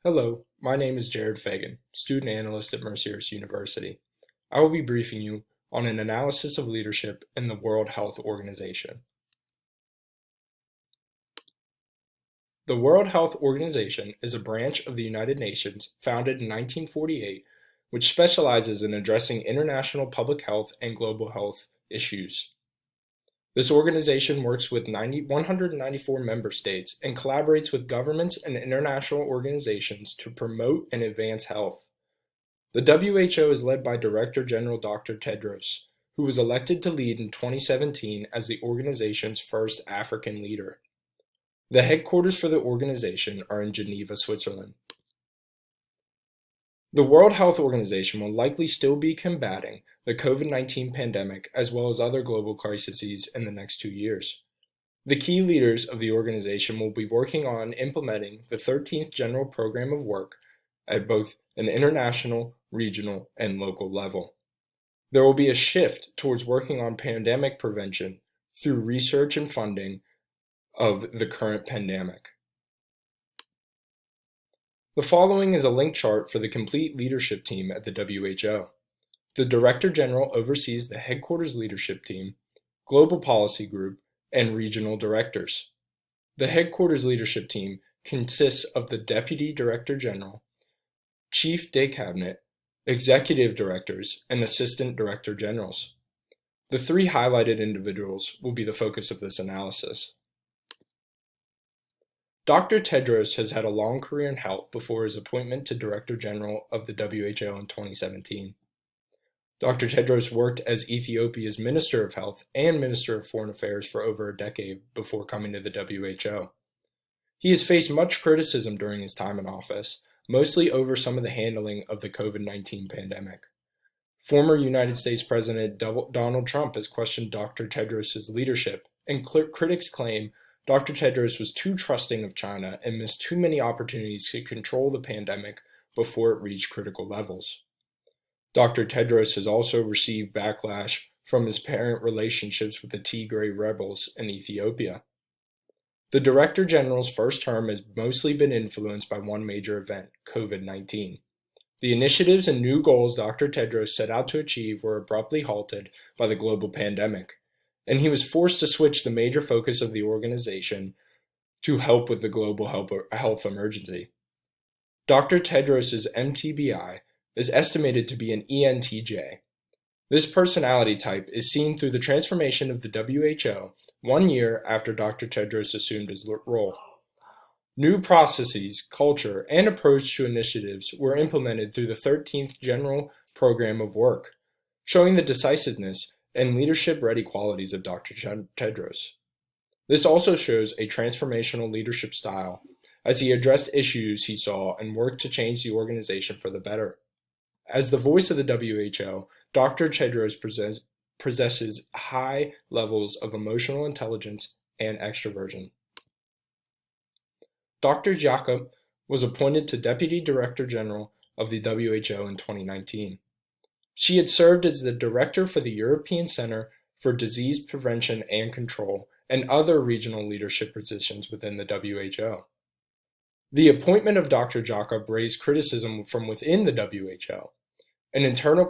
Hello, my name is Jared Fagan, student analyst at Mercyhurst University. I will be briefing you on an analysis of leadership in the World Health Organization. The World Health Organization is a branch of the United Nations founded in 1948, which specializes in addressing international public health and global health issues. This organization works with 194 member states and collaborates with governments and international organizations to promote and advance health. The WHO is led by Director General Dr. Tedros, who was elected to lead in 2017 as the organization's first African leader. The headquarters for the organization are in Geneva, Switzerland. The World Health Organization will likely still be combating the COVID-19 pandemic as well as other global crises in the next 2 years. The key leaders of the organization will be working on implementing the 13th General Program of Work at both an international, regional, and local level. There will be a shift towards working on pandemic prevention through research and funding of the current pandemic. The following is a link chart for the complete leadership team at the WHO. The Director General oversees the headquarters leadership team, global policy group, and regional directors. The headquarters leadership team consists of the Deputy Director General, Chief de Cabinet, Executive Directors, and Assistant Director Generals. The three highlighted individuals will be the focus of this analysis. Dr. Tedros has had a long career in health before his appointment to Director General of the WHO in 2017. Dr. Tedros worked as Ethiopia's Minister of Health and Minister of Foreign Affairs for over a decade before coming to the WHO. He has faced much criticism during his time in office, mostly over some of the handling of the COVID-19 pandemic. Former United States President Donald Trump has questioned Dr. Tedros' leadership, and critics claim Dr. Tedros was too trusting of China and missed too many opportunities to control the pandemic before it reached critical levels. Dr. Tedros has also received backlash from his parent relationships with the Tigray rebels in Ethiopia. The Director General's first term has mostly been influenced by one major event, COVID-19. The initiatives and new goals Dr. Tedros set out to achieve were abruptly halted by the global pandemic, and he was forced to switch the major focus of the organization to help with the global health emergency. Dr. Tedros' MTBI is estimated to be an ENTJ. This personality type is seen through the transformation of the WHO 1 year after Dr. Tedros assumed his role. New processes, culture, and approach to initiatives were implemented through the 13th General Program of Work, showing the decisiveness and leadership-ready qualities of Dr. Tedros. This also shows a transformational leadership style as he addressed issues he saw and worked to change the organization for the better. As the voice of the WHO, Dr. Tedros possesses high levels of emotional intelligence and extroversion. Dr. Jakob was appointed to Deputy Director General of the WHO in 2019. She had served as the Director for the European Center for Disease Prevention and Control and other regional leadership positions within the WHO. The appointment of Dr. Jakob raised criticism from within the WHO. An internal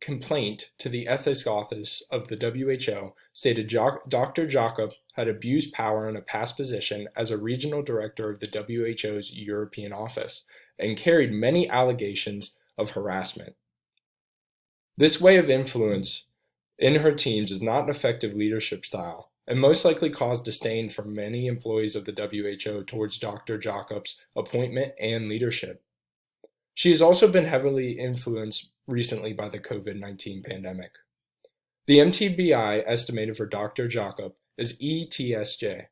complaint to the Ethics Office of the WHO stated Dr. Jakob had abused power in a past position as a regional director of the WHO's European office and carried many allegations of harassment. This way of influence in her teams is not an effective leadership style and most likely caused disdain from many employees of the WHO towards Dr. Jakob's appointment and leadership. She has also been heavily influenced recently by the COVID-19 pandemic. The MTBI estimated for Dr. Jakob is ESTJ,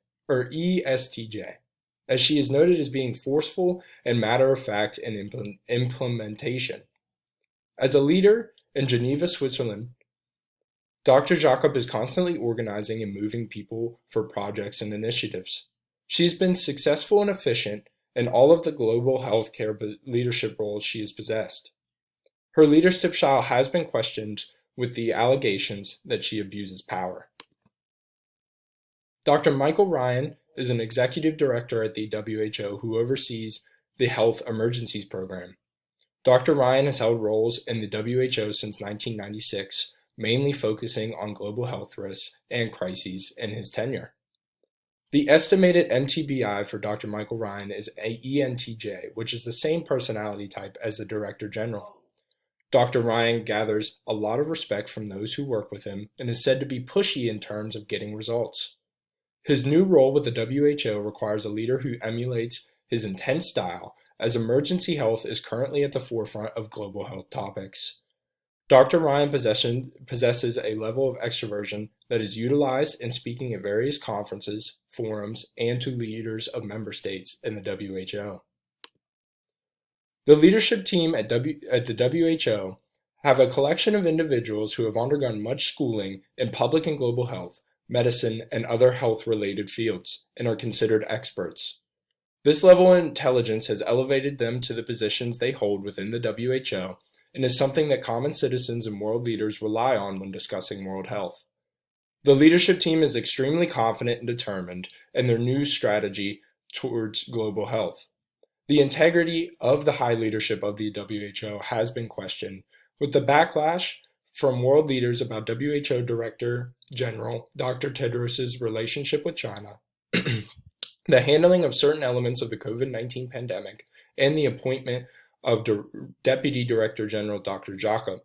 as she is noted as being forceful and matter-of-fact in implementation. As a leader in Geneva, Switzerland, Dr. Jakob is constantly organizing and moving people for projects and initiatives. She's been successful and efficient in all of the global healthcare leadership roles she has possessed. Her leadership style has been questioned with the allegations that she abuses power. Dr. Michael Ryan is an executive director at the WHO who oversees the Health Emergencies Program. Dr. Ryan has held roles in the WHO since 1996, mainly focusing on global health risks and crises in his tenure. The estimated MTBI for Dr. Michael Ryan is ENTJ, which is the same personality type as the Director General. Dr. Ryan gathers a lot of respect from those who work with him and is said to be pushy in terms of getting results. His new role with the WHO requires a leader who emulates his intense style, as emergency health is currently at the forefront of global health topics. Dr. Ryan possesses a level of extroversion that is utilized in speaking at various conferences, forums, and to leaders of member states in the WHO. The leadership team at the WHO have a collection of individuals who have undergone much schooling in public and global health, medicine, and other health-related fields, and are considered experts. This level of intelligence has elevated them to the positions they hold within the WHO and is something that common citizens and world leaders rely on when discussing world health. The leadership team is extremely confident and determined in their new strategy towards global health. The integrity of the high leadership of the WHO has been questioned, with the backlash from world leaders about WHO Director General Dr. Tedros' relationship with China, the handling of certain elements of the COVID-19 pandemic, and the appointment of Deputy Director General Dr. Jacob.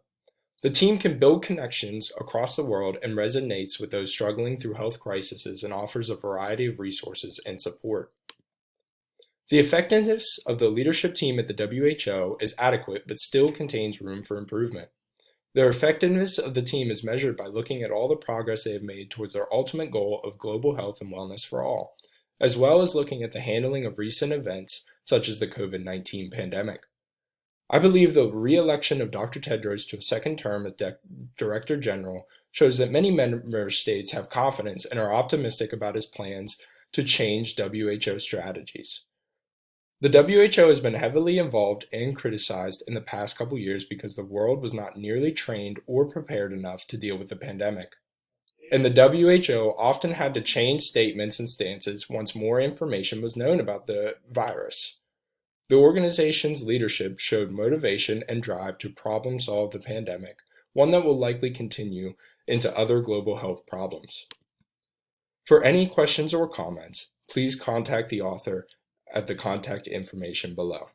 The team can build connections across the world and resonates with those struggling through health crises and offers a variety of resources and support. The effectiveness of the leadership team at the WHO is adequate but still contains room for improvement. Their effectiveness of the team is measured by looking at all the progress they have made towards their ultimate goal of global health and wellness for all, as well as looking at the handling of recent events such as the COVID-19 pandemic. I believe the re-election of Dr. Tedros to a second term as Director General shows that many member states have confidence and are optimistic about his plans to change WHO strategies. The WHO has been heavily involved and criticized in the past couple years because the world was not nearly trained or prepared enough to deal with the pandemic. And the WHO often had to change statements and stances once more information was known about the virus. The organization's leadership showed motivation and drive to problem solve the pandemic, one that will likely continue into other global health problems. For any questions or comments, please contact the author at the contact information below.